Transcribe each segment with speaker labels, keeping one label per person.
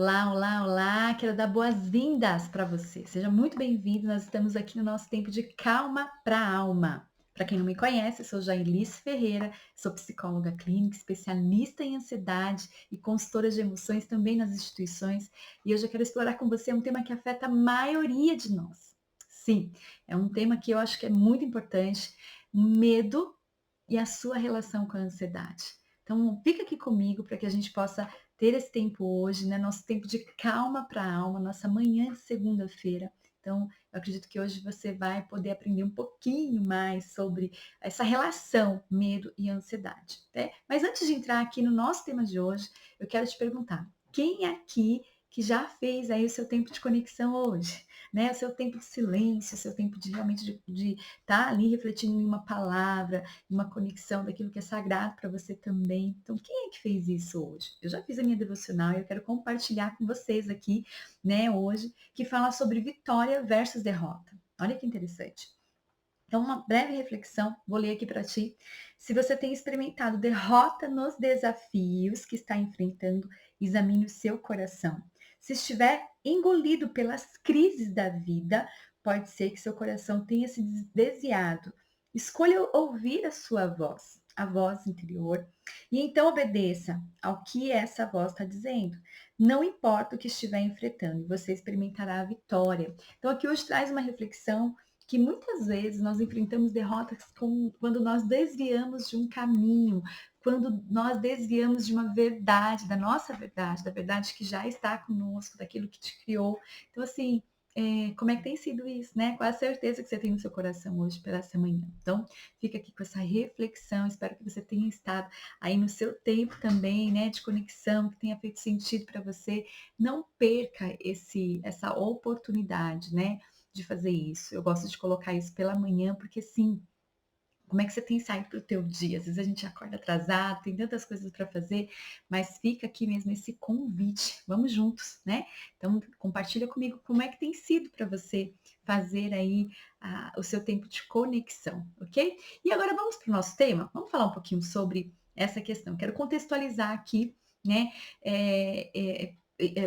Speaker 1: Olá, olá, olá! Quero dar boas-vindas para você. Seja muito bem-vindo. Nós estamos aqui no nosso tempo de calma para a alma. Para quem não me conhece, eu sou Jailice Ferreira, sou psicóloga clínica, especialista em ansiedade e consultora de emoções também nas instituições. E hoje eu quero explorar com você um tema que afeta a maioria de nós. Sim, é um tema que eu acho que é muito importante: medo e a sua relação com a ansiedade. Então, fica aqui comigo para que a gente possa ter esse tempo hoje, né? Nosso tempo de calma para a alma, nossa manhã de segunda-feira. Então, eu acredito que hoje você vai poder aprender um pouquinho mais sobre essa relação medo e ansiedade, né? Mas antes de entrar aqui no nosso tema de hoje, eu quero te perguntar: quem aqui que já fez aí o seu tempo de conexão hoje, né? O seu tempo de silêncio, o seu tempo de realmente de estar ali refletindo em uma palavra, uma conexão daquilo que é sagrado para você também. Então, quem é que fez isso hoje? Eu já fiz a minha devocional e eu quero compartilhar com vocês aqui, né, hoje, que fala sobre vitória versus derrota. Olha que interessante. Então, uma breve reflexão, vou ler aqui para ti. Se você tem experimentado derrota nos desafios que está enfrentando, examine o seu coração. Se estiver engolido pelas crises da vida, pode ser que seu coração tenha se desviado. Escolha ouvir a sua voz, a voz interior, e então obedeça ao que essa voz está dizendo. Não importa o que estiver enfrentando, você experimentará a vitória. Então, aqui hoje traz uma reflexão que muitas vezes nós enfrentamos derrotas quando nós desviamos de um caminho, quando nós desviamos de uma verdade, da nossa verdade, da verdade que já está conosco, daquilo que te criou. Então, assim, como é que tem sido isso, né? Qual a certeza que você tem no seu coração hoje pela essa manhã? Então, fica aqui com essa reflexão. Espero que você tenha estado aí no seu tempo também, né, de conexão, que tenha feito sentido para você. Não perca essa oportunidade, né, de fazer isso. Eu gosto de colocar isso pela manhã, porque sim, como é que você tem saído para o teu dia? Às vezes a gente acorda atrasado, tem tantas coisas para fazer, mas fica aqui mesmo esse convite. Vamos juntos, né? Então, compartilha comigo como é que tem sido para você fazer aí o seu tempo de conexão, ok? E agora vamos para o nosso tema? Vamos falar um pouquinho sobre essa questão. Quero contextualizar aqui, né?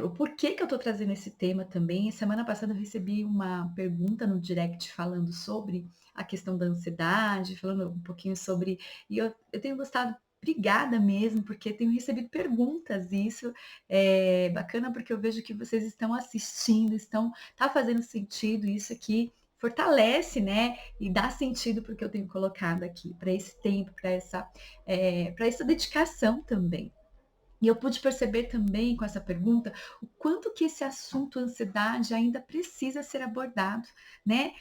Speaker 1: O porquê que eu estou trazendo esse tema também. Semana passada eu recebi uma pergunta no direct falando sobre a questão da ansiedade, falando um pouquinho sobre. E eu tenho gostado, obrigada mesmo, porque tenho recebido perguntas, e isso é bacana porque eu vejo que vocês estão assistindo, tá fazendo sentido, isso aqui fortalece, né? E dá sentido para o que eu tenho colocado aqui, para esse tempo, para essa dedicação também. E eu pude perceber também com essa pergunta o quanto que esse assunto ansiedade ainda precisa ser abordado, né?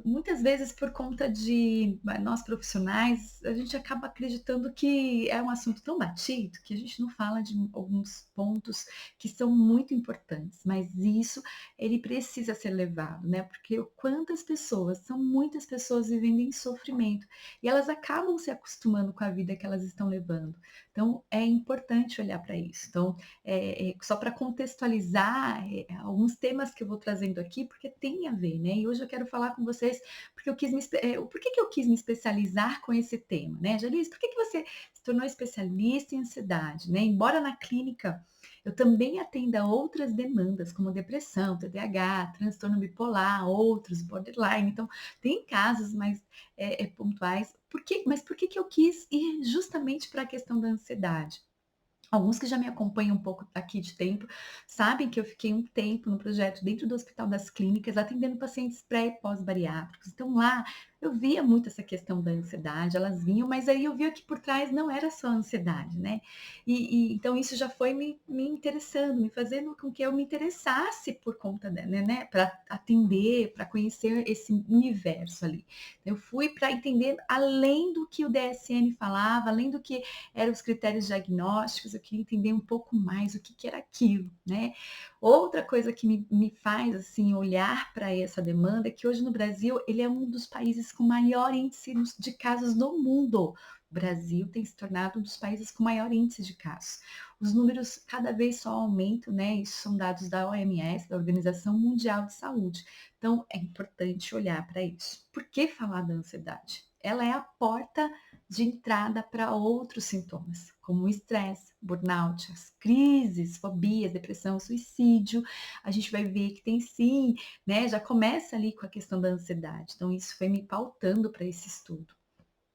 Speaker 1: Muitas vezes por conta de nós profissionais, a gente acaba acreditando que é um assunto tão batido que a gente não fala de alguns pontos que são muito importantes, mas isso ele precisa ser levado, né? Porque quantas pessoas, são muitas pessoas vivendo em sofrimento e elas acabam se acostumando com a vida que elas estão levando. Então, é importante olhar para isso. Então, só para contextualizar alguns temas que eu vou trazendo aqui, porque tem a ver, né? E hoje eu quero falar com vocês, porque por que eu quis me especializar com esse tema, né? Janice, por que você se tornou especialista em ansiedade, né? Embora na clínica eu também atenda outras demandas, como depressão, TDAH, transtorno bipolar, outros, borderline. Então, tem casos mais pontuais. Mas por que que eu quis ir justamente para a questão da ansiedade? Alguns que já me acompanham um pouco aqui de tempo, sabem que eu fiquei um tempo no projeto dentro do Hospital das Clínicas, atendendo pacientes pré e pós-bariátricos. Então lá eu via muito essa questão da ansiedade, elas vinham, mas aí eu via que por trás não era só ansiedade, né? Então isso já foi me interessando, me fazendo com que eu me interessasse por conta, né? Para atender, para conhecer esse universo ali. Eu fui para entender além do que o DSM falava, além do que eram os critérios diagnósticos, eu queria entender um pouco mais o que era aquilo, né? Outra coisa que me faz, assim, olhar para essa demanda é que hoje no Brasil, ele é um dos países com maior índice de casos no mundo. O Brasil tem se tornado um dos países com maior índice de casos. Os números cada vez só aumentam, né? Isso são dados da OMS, da Organização Mundial de Saúde. Então, é importante olhar para isso. Por que falar da ansiedade? ela é a porta de entrada para outros sintomas, como o estresse, burnout, as crises, fobias, depressão, suicídio. A gente vai ver que tem sim, né? Já começa ali com a questão da ansiedade. Então, isso foi me pautando para esse estudo.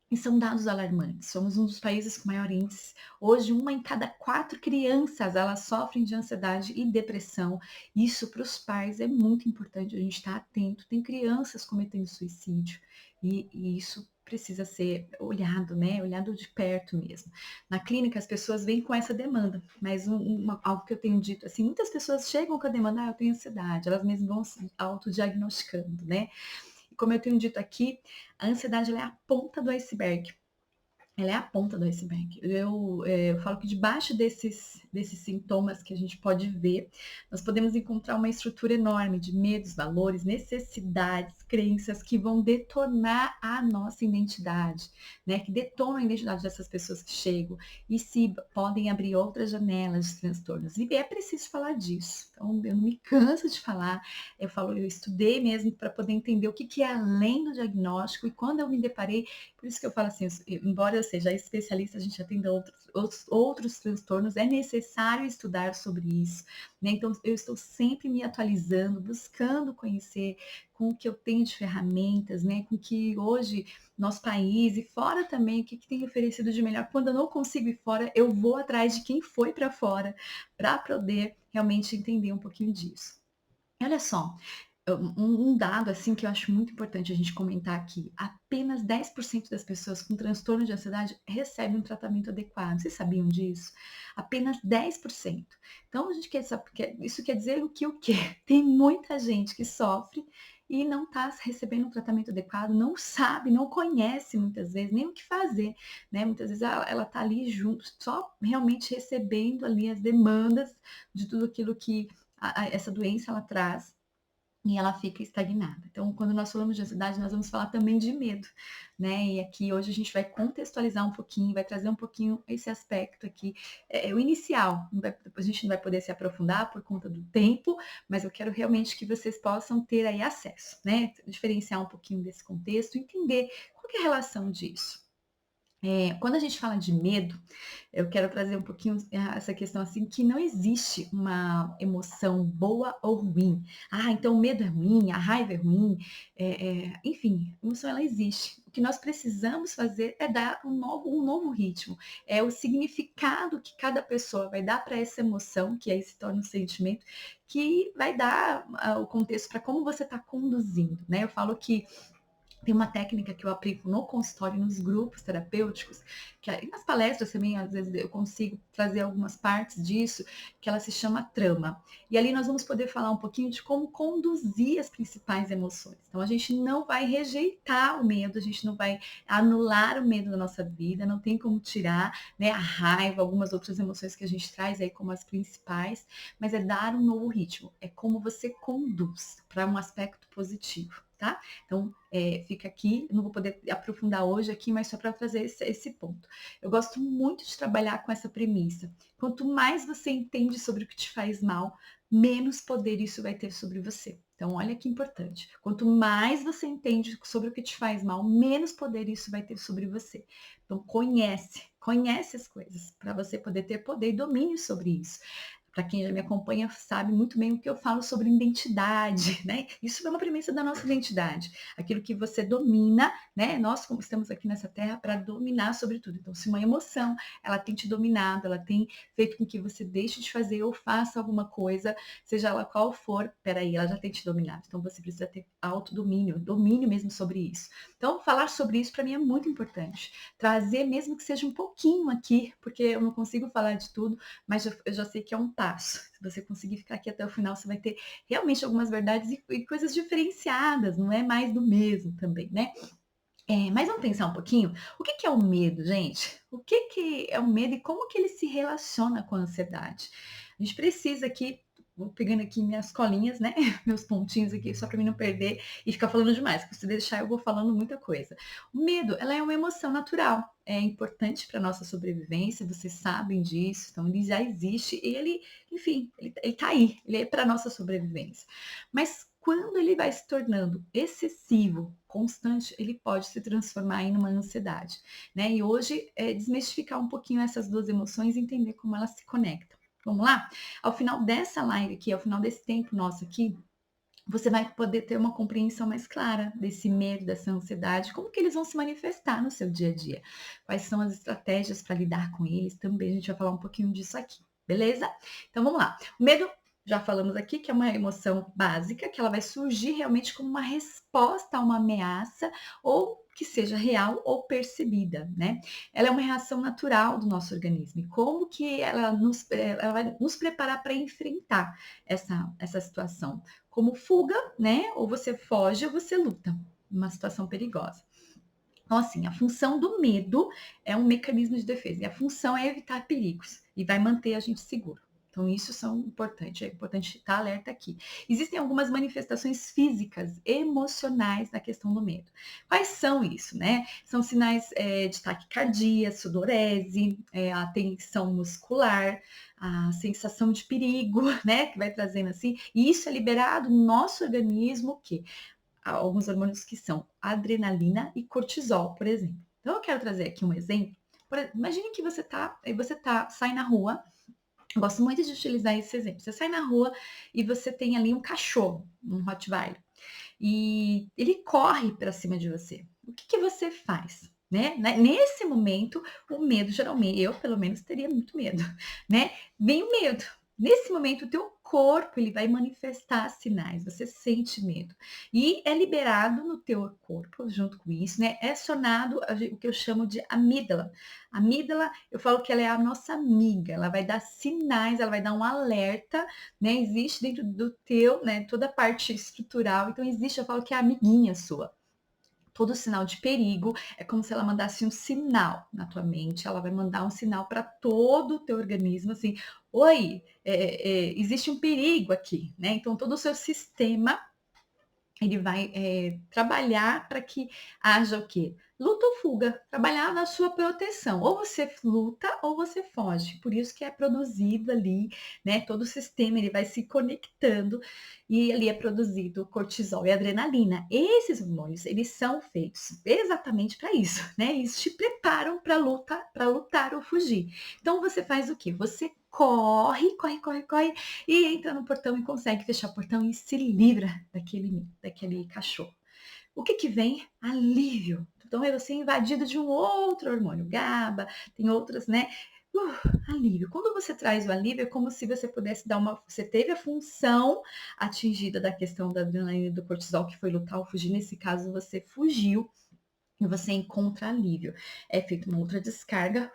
Speaker 1: E são dados alarmantes. Somos um dos países com maior índice. Hoje, uma em cada 4 crianças, elas sofrem de ansiedade e depressão. Isso para os pais é muito importante a gente estar atento. Tem crianças cometendo suicídio e isso precisa ser olhado, né? Olhado de perto mesmo. Na clínica, as pessoas vêm com essa demanda, mas algo que eu tenho dito, assim, muitas pessoas chegam com a demanda, eu tenho ansiedade, elas mesmas vão se autodiagnosticando, né? Como eu tenho dito aqui, a ansiedade ela é a ponta do iceberg. Ela é a ponta do iceberg. Eu falo que debaixo desses sintomas que a gente pode ver, nós podemos encontrar uma estrutura enorme de medos, valores, necessidades, crenças que vão detonar a nossa identidade, né? Que detonam a identidade dessas pessoas que chegam e se podem abrir outras janelas de transtornos. E é preciso falar disso. Então, eu não me canso de falar. Eu estudei mesmo para poder entender o que é além do diagnóstico e quando eu me deparei por isso que eu falo assim, embora eu seja especialista, a gente atenda outros transtornos, é necessário estudar sobre isso, né? Então, eu estou sempre me atualizando, buscando conhecer com o que eu tenho de ferramentas, né? Com que hoje nosso país e fora também, o que tem oferecido de melhor. Quando eu não consigo ir fora, eu vou atrás de quem foi para fora, para poder realmente entender um pouquinho disso. E olha só, um dado assim que eu acho muito importante a gente comentar aqui, apenas 10% das pessoas com transtorno de ansiedade recebem um tratamento adequado. Vocês sabiam disso? Apenas 10%. Então a gente quer saber, isso quer dizer o quê? Tem muita gente que sofre e não está recebendo um tratamento adequado, não sabe, não conhece muitas vezes nem o que fazer, né? Muitas vezes ela está ali junto, só realmente recebendo ali as demandas de tudo aquilo que essa doença ela traz e ela fica estagnada. Então, quando nós falamos de ansiedade, nós vamos falar também de medo, né? E aqui hoje a gente vai contextualizar um pouquinho, vai trazer um pouquinho esse aspecto aqui, o inicial. A gente não vai poder se aprofundar por conta do tempo, mas eu quero realmente que vocês possam ter aí acesso, né? Diferenciar um pouquinho desse contexto, entender qual que é a relação disso. Quando a gente fala de medo, eu quero trazer um pouquinho essa questão assim, que não existe uma emoção boa ou ruim. Ah, então o medo é ruim, a raiva é ruim, enfim, a emoção ela existe. O que nós precisamos fazer é dar um novo ritmo, é o significado que cada pessoa vai dar para essa emoção, que aí se torna um sentimento, que vai dar o contexto para como você está conduzindo, né? Eu falo que tem uma técnica que eu aplico no consultório, nos grupos terapêuticos, que aí nas palestras também, às vezes, eu consigo trazer algumas partes disso, que ela se chama trama. E ali nós vamos poder falar um pouquinho de como conduzir as principais emoções. Então, a gente não vai rejeitar o medo, a gente não vai anular o medo da nossa vida, não tem como tirar, né, a raiva, algumas outras emoções que a gente traz aí como as principais, mas é dar um novo ritmo, é como você conduz para um aspecto positivo. Tá? Então, fica aqui, não vou poder aprofundar hoje aqui, mas só para trazer esse ponto. Eu gosto muito de trabalhar com essa premissa. Quanto mais você entende sobre o que te faz mal, menos poder isso vai ter sobre você. Então, olha que importante. Quanto mais você entende sobre o que te faz mal, menos poder isso vai ter sobre você. Então, conhece as coisas, para você poder ter poder e domínio sobre isso. Para quem já me acompanha sabe muito bem o que eu falo sobre identidade, né? Isso é uma premissa da nossa identidade, aquilo que você domina, né? Nós como estamos aqui nessa terra para dominar sobre tudo. Então, se uma emoção ela tem te dominado, ela tem feito com que você deixe de fazer ou faça alguma coisa, seja ela qual for, peraí, ela já tem te dominado. Então, você precisa ter autodomínio, domínio mesmo sobre isso. Então, falar sobre isso para mim é muito importante. Trazer, mesmo que seja um pouquinho aqui, porque eu não consigo falar de tudo, mas eu já sei que é um passo. Se você conseguir ficar aqui até o final, você vai ter realmente algumas verdades e coisas diferenciadas, não é mais do mesmo também, né? Mas vamos pensar um pouquinho, o que é o medo, gente? O que é o medo e como que ele se relaciona com a ansiedade? A gente precisa aqui, vou pegando aqui minhas colinhas, né? Meus pontinhos aqui, só para mim não perder e ficar falando demais, porque se deixar eu vou falando muita coisa. O medo, ela é uma emoção natural, é importante para nossa sobrevivência, vocês sabem disso, então ele já existe e ele, enfim, ele tá aí, ele é para nossa sobrevivência. Mas quando ele vai se tornando excessivo, constante, ele pode se transformar em uma ansiedade, né? E hoje é desmistificar um pouquinho essas duas emoções e entender como elas se conectam. Vamos lá? Ao final dessa live aqui, ao final desse tempo nosso aqui, você vai poder ter uma compreensão mais clara desse medo, dessa ansiedade, como que eles vão se manifestar no seu dia a dia, quais são as estratégias para lidar com eles, também a gente vai falar um pouquinho disso aqui, beleza? Então vamos lá. O medo, já falamos aqui que é uma emoção básica, que ela vai surgir realmente como uma resposta a uma ameaça ou que seja real ou percebida, né? Ela é uma reação natural do nosso organismo. E como que ela vai nos preparar para enfrentar essa situação? Como fuga, né? Ou você foge ou você luta. Uma situação perigosa. Então, assim, a função do medo é um mecanismo de defesa. E a função é evitar perigos e vai manter a gente seguro. Então, isso é importante estar alerta aqui. Existem algumas manifestações físicas, emocionais na questão do medo. Quais são isso, né? São sinais de taquicardia, sudorese, a tensão muscular, a sensação de perigo, né? Que vai trazendo assim. E isso é liberado no nosso organismo, o quê? Alguns hormônios que são adrenalina e cortisol, por exemplo. Então, eu quero trazer aqui um exemplo. Imagine que sai na rua. Eu gosto muito de utilizar esse exemplo. Você sai na rua e você tem ali um cachorro, um Rottweiler, e ele corre para cima de você. O que você faz? Né? Nesse momento, o medo, geralmente, eu pelo menos teria muito medo, né? Vem o medo. Nesse momento, o teu corpo ele vai manifestar sinais, você sente medo. E é liberado no teu corpo, junto com isso, né? É acionado o que eu chamo de amígdala. A amígdala, eu falo que ela é a nossa amiga, ela vai dar sinais, ela vai dar um alerta, né? Existe dentro do teu, né? Toda a parte estrutural, então existe, eu falo que é a amiguinha sua. Todo sinal de perigo é como se ela mandasse um sinal na tua mente, ela vai mandar um sinal para todo o teu organismo, assim, oi, existe um perigo aqui, né? Então todo o seu sistema ele vai trabalhar para que haja o quê? Luta ou fuga, trabalhar na sua proteção. Ou você luta ou você foge. Por isso que é produzido ali, né? Todo o sistema ele vai se conectando e ali é produzido cortisol e adrenalina. Esses hormônios, eles são feitos exatamente para isso, né? Eles te preparam para lutar ou fugir. Então você faz o quê? Você corre e entra no portão e consegue fechar o portão e se livra daquele cachorro. O que vem? Alívio. Então você é invadido de um outro hormônio, GABA, tem outras, né? Alívio. Quando você traz o alívio, é como se você pudesse você teve a função atingida da questão da adrenalina e do cortisol, que foi lutar ou fugir. Nesse caso, você fugiu e você encontra alívio. É feita uma outra descarga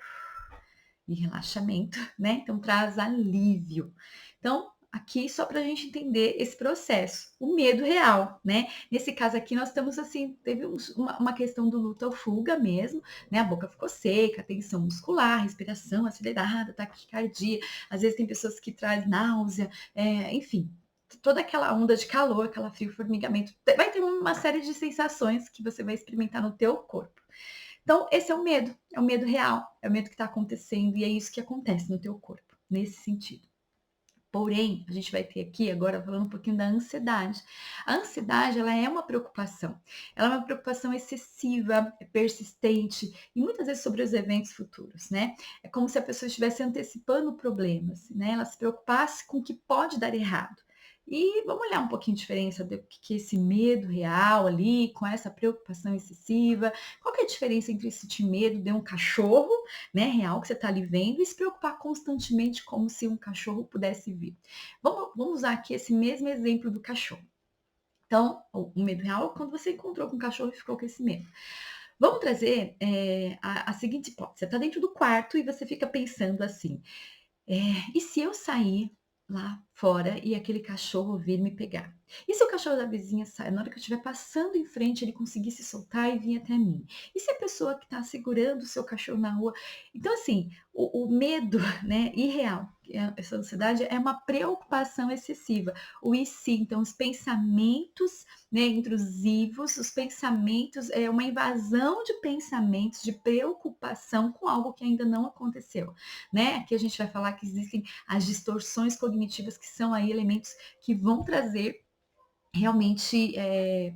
Speaker 1: e relaxamento, né? Então traz alívio. Então, aqui só para a gente entender esse processo, o medo real, né? Nesse caso aqui, nós estamos assim, teve uma questão do luta ou fuga mesmo, né? A boca ficou seca, tensão muscular, respiração acelerada, taquicardia. Às vezes tem pessoas que trazem náusea, enfim. Toda aquela onda de calor, aquela frio, formigamento, vai ter uma série de sensações que você vai experimentar no teu corpo. Então, esse é o medo real, é o medo que está acontecendo e é isso que acontece no teu corpo, nesse sentido. Porém, a gente vai ter aqui agora falando um pouquinho da ansiedade. A ansiedade, ela é uma preocupação. Ela é uma preocupação excessiva, persistente e muitas vezes sobre os eventos futuros, né? É como se a pessoa estivesse antecipando problemas, né? Ela se preocupasse com o que pode dar errado. E vamos olhar um pouquinho a diferença do que é esse medo real ali, com essa preocupação excessiva. Qual que é a diferença entre sentir medo de um cachorro, né, real, que você está ali vendo, e se preocupar constantemente como se um cachorro pudesse vir? Vamos usar aqui esse mesmo exemplo do cachorro. Então, o medo real é quando você encontrou com um cachorro e ficou com esse medo. Vamos trazer a seguinte hipótese. Você está dentro do quarto e você fica pensando assim, e se eu sair lá fora e aquele cachorro vir me pegar? E se o cachorro da vizinha sair, na hora que eu estiver passando em frente, ele conseguir se soltar e vir até mim? E se a pessoa que está segurando o seu cachorro na rua? Então, assim, o medo, né, irreal, essa ansiedade é uma preocupação excessiva. O e se, então, os pensamentos, né, intrusivos, os pensamentos, é uma invasão de pensamentos, de preocupação com algo que ainda não aconteceu, né? Aqui a gente vai falar que existem as distorções cognitivas, que são aí elementos que vão trazer realmente,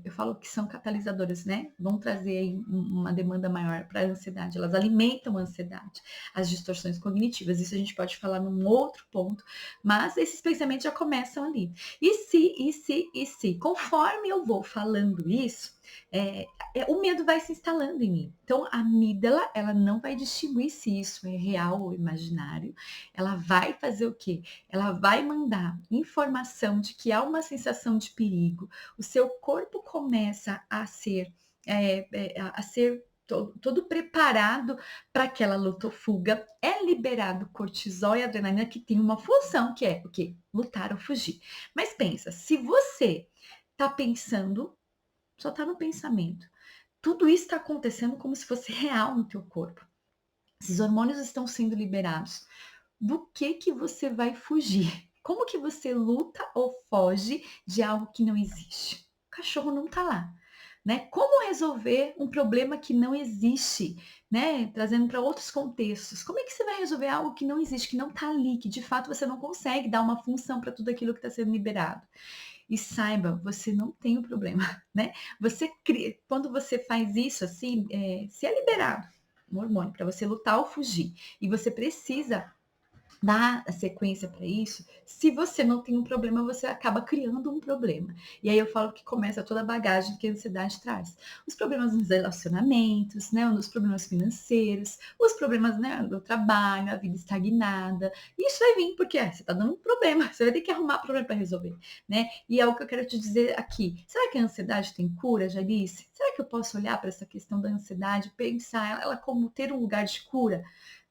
Speaker 1: eu falo que são catalisadoras, né, vão trazer aí uma demanda maior para a ansiedade, elas alimentam a ansiedade, as distorções cognitivas, isso a gente pode falar num outro ponto, mas esses pensamentos já começam ali. E se, e se, e se? Conforme eu vou falando isso, eh o medo vai se instalando em mim. Então a amígdala, ela não vai distinguir se isso é real ou imaginário, ela vai fazer o quê? Ela vai mandar informação de que há uma sensação de perigo, o seu corpo começa a ser, a ser todo preparado para aquela luta ou fuga, é liberado cortisol e adrenalina que tem uma função que é o quê? Lutar ou fugir. Mas pensa, se você está pensando, só está no pensamento, tudo isso está acontecendo como se fosse real no teu corpo. Esses hormônios estão sendo liberados, do que você vai fugir? Como que você luta ou foge de algo que não existe? O cachorro não está lá, né? Como resolver um problema que não existe, né? Trazendo para outros contextos. Como é que você vai resolver algo que não existe, que não está ali, que de fato você não consegue dar uma função para tudo aquilo que está sendo liberado? E saiba, você não tem o problema, né? Você cria, quando você faz isso assim, se é liberado um hormônio para você lutar ou fugir, e você precisa dar a sequência para isso, se você não tem um problema, você acaba criando um problema. E aí eu falo que começa toda a bagagem que a ansiedade traz. Os problemas nos relacionamentos, né, os problemas financeiros, os problemas, né, do trabalho, a vida estagnada. Isso vai vir porque você está dando um problema, você vai ter que arrumar problema para resolver, né? E é o que eu quero te dizer aqui. Será que a ansiedade tem cura, Jalice? Será que eu posso olhar para essa questão da ansiedade, pensar ela como ter um lugar de cura?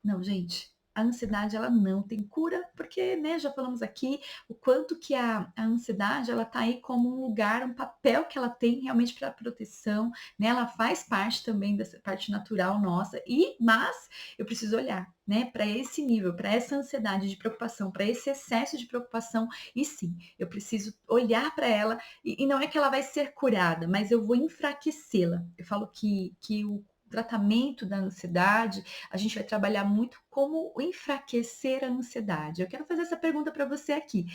Speaker 1: Não, gente, a ansiedade ela não tem cura, porque, né, já falamos aqui o quanto que a ansiedade ela tá aí como um lugar, um papel que ela tem realmente para proteção, né? Ela faz parte também dessa parte natural nossa mas eu preciso olhar, né, para esse nível, para essa ansiedade de preocupação, para esse excesso de preocupação e sim, eu preciso olhar para ela e não é que ela vai ser curada, mas eu vou enfraquecê-la. Eu falo que o tratamento da ansiedade a gente vai trabalhar muito como enfraquecer a ansiedade. Eu quero fazer essa pergunta para você aqui.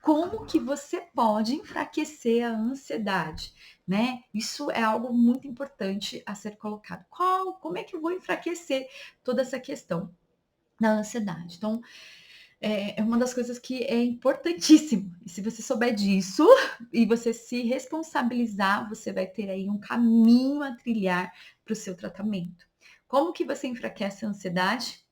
Speaker 1: Como que você pode enfraquecer a ansiedade, né? Isso é algo muito importante a ser colocado. Como é que eu vou enfraquecer toda essa questão da ansiedade? Então, é uma das coisas que é importantíssimo. E se você souber disso e você se responsabilizar, você vai ter aí um caminho a trilhar para o seu tratamento. Como que você enfraquece a ansiedade?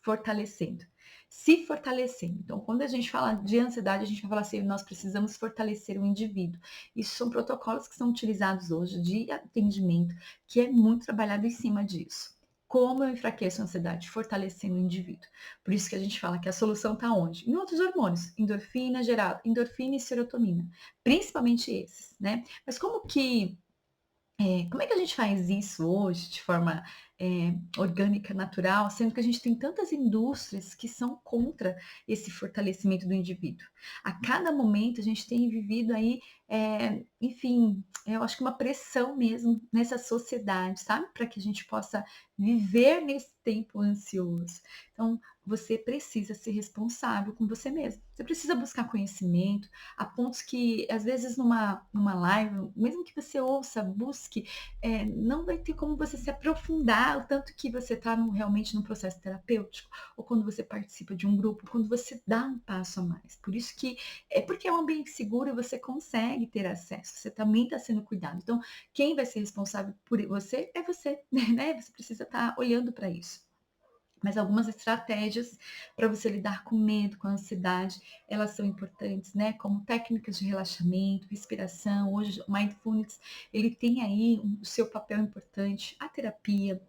Speaker 1: Fortalecendo. Se fortalecendo. Então, quando a gente fala de ansiedade, a gente vai falar assim, nós precisamos fortalecer o indivíduo. Isso são protocolos que são utilizados hoje de atendimento, que é muito trabalhado em cima disso. Como eu enfraqueço a ansiedade? Fortalecendo o indivíduo. Por isso que a gente fala que a solução está onde? Em outros hormônios, endorfina e serotonina, principalmente esses, né? Mas como é que a gente faz isso hoje de forma orgânica, natural, sendo que a gente tem tantas indústrias que são contra esse fortalecimento do indivíduo? A cada momento a gente tem vivido aí, enfim, eu acho que uma pressão mesmo nessa sociedade, sabe? Para que a gente possa viver nesse tempo ansioso. Então, você precisa ser responsável com você mesmo. Você precisa buscar conhecimento, a pontos que, às vezes, numa live, mesmo que você ouça, busque, não vai ter como você se aprofundar o tanto que você está realmente no processo terapêutico, ou quando você participa de um grupo, quando você dá um passo a mais. Por isso que é porque é um ambiente seguro e você consegue ter acesso, você também está sendo cuidado. Então, quem vai ser responsável por você é você, né? Você precisa estar olhando para isso. Mas algumas estratégias para você lidar com medo, com ansiedade, elas são importantes, né? Como técnicas de relaxamento, respiração. Hoje o Mindfulness, ele tem aí o seu papel importante, a terapia,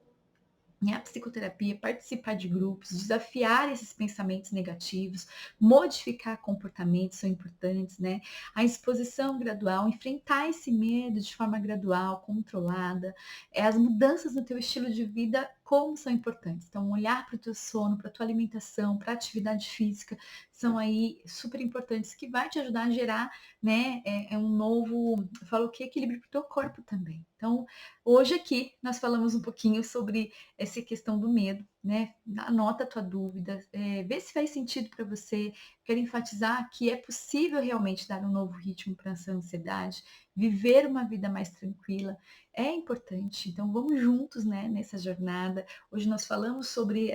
Speaker 1: né, a psicoterapia, participar de grupos, desafiar esses pensamentos negativos, modificar comportamentos são importantes, né? A exposição gradual, enfrentar esse medo de forma gradual, controlada, as mudanças no teu estilo de vida, como são importantes. Então, olhar para o teu sono, para a tua alimentação, para a atividade física, são aí super importantes, que vai te ajudar a gerar, né, um novo, eu falo que equilíbrio para o teu corpo também. Então, hoje aqui nós falamos um pouquinho sobre essa questão do medo, né? Anota a tua dúvida, vê se faz sentido para você. Quero enfatizar que é possível realmente dar um novo ritmo para essa ansiedade, viver uma vida mais tranquila. É importante, então vamos juntos, né, nessa jornada. Hoje nós falamos sobre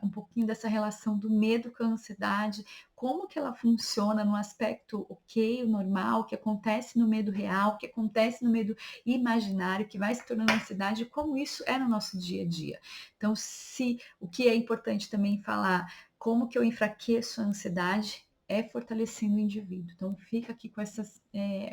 Speaker 1: um pouquinho dessa relação do medo com a ansiedade, como que ela funciona no aspecto ok, o normal, o que acontece no medo real, o que acontece no medo imaginário, que vai se tornando ansiedade, e como isso é no nosso dia a dia. Então, se o que é importante também falar, como que eu enfraqueço a ansiedade, é fortalecendo o indivíduo. Então, fica aqui com essas,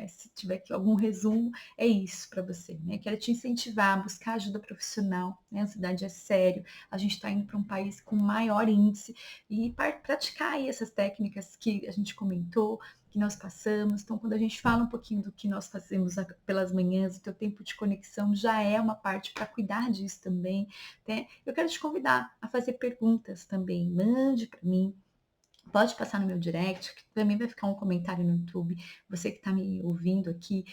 Speaker 1: se tiver aqui algum resumo, é isso para você, né? Quero te incentivar a buscar ajuda profissional, né? A ansiedade é sério, a gente está indo para um país com maior índice e praticar aí essas técnicas que a gente comentou, que nós passamos. Então, quando a gente fala um pouquinho do que nós fazemos pelas manhãs, o teu tempo de conexão já é uma parte para cuidar disso também, né? Eu quero te convidar a fazer perguntas também. Mande para mim. Pode passar no meu direct, que também vai ficar um comentário no YouTube, você que está me ouvindo aqui,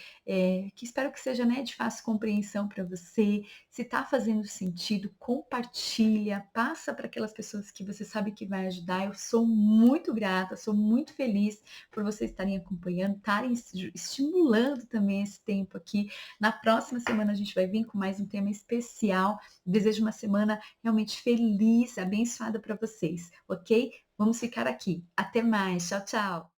Speaker 1: que espero que seja, né, de fácil compreensão para você. Se está fazendo sentido, compartilha, passa para aquelas pessoas que você sabe que vai ajudar. Eu sou muito grata, sou muito feliz por vocês estarem acompanhando, estarem estimulando também esse tempo aqui. Na próxima semana a gente vai vir com mais um tema especial. Desejo uma semana realmente feliz, abençoada para vocês, ok? Vamos ficar aqui. Até mais. Tchau, tchau.